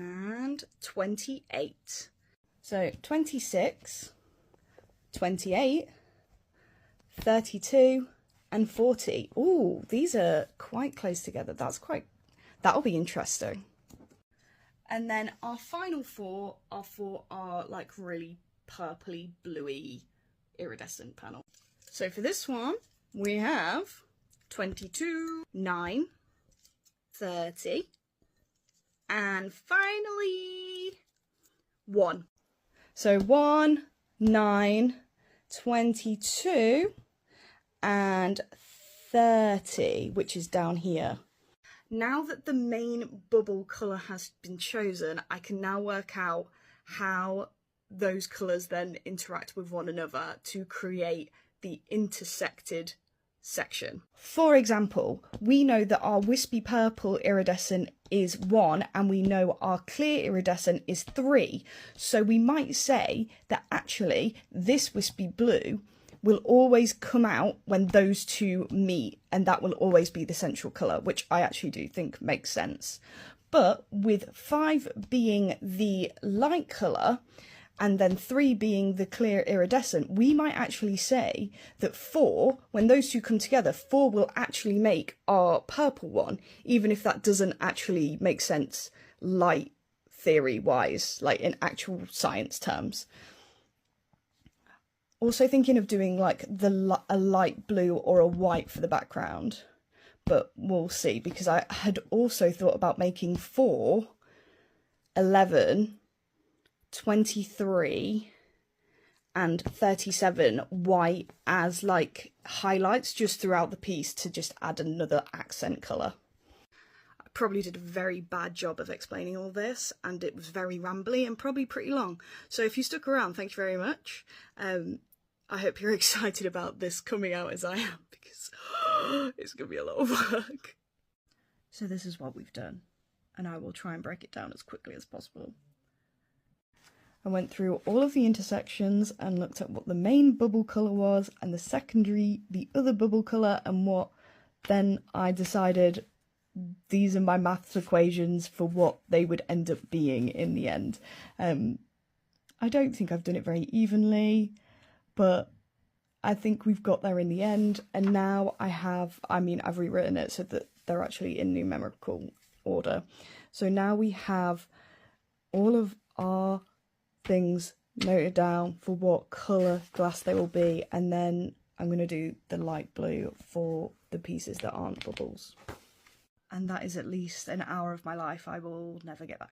and 28. So 26, 28, 32 and 40. Ooh, these are quite close together. That'll be interesting. And then our final four are for our like really purpley bluey iridescent panel. So for this one, we have 22, 9, 30, and finally 1. So 1, 9, 22, and 30, which is down here. Now that the main bubble colour has been chosen, I can now work out how those colours then interact with one another to create the intersected section. For example, we know that our wispy purple iridescent is 1 and we know our clear iridescent is 3. So we might say that actually this wispy blue will always come out when those two meet, and that will always be the central colour, which I actually do think makes sense. But with 5 being the light colour and then 3 being the clear iridescent, we might actually say that 4, when those two come together, 4 will actually make our purple one, even if that doesn't actually make sense light theory wise, like in actual science terms. Also thinking of doing like a light blue or a white for the background, but we'll see, because I had also thought about making 4, 11, 23 and 37 white as like highlights just throughout the piece to just add another accent colour. I probably did a very bad job of explaining all this, and it was very rambly and probably pretty long. So if you stuck around, thank you very much. I hope you're excited about this coming out as I am, because it's going to be a lot of work. So this is what we've done, and I will try and break it down as quickly as possible. I went through all of the intersections and looked at what the main bubble colour was and the secondary, the other bubble colour, and what then I decided these are my maths equations for what they would end up being in the end. I don't think I've done it very evenly, but I think we've got there in the end, and now I've rewritten it so that they're actually in numerical order. So now we have all of our things noted down for what colour glass they will be, and then I'm going to do the light blue for the pieces that aren't bubbles. And that is at least an hour of my life I will never get back.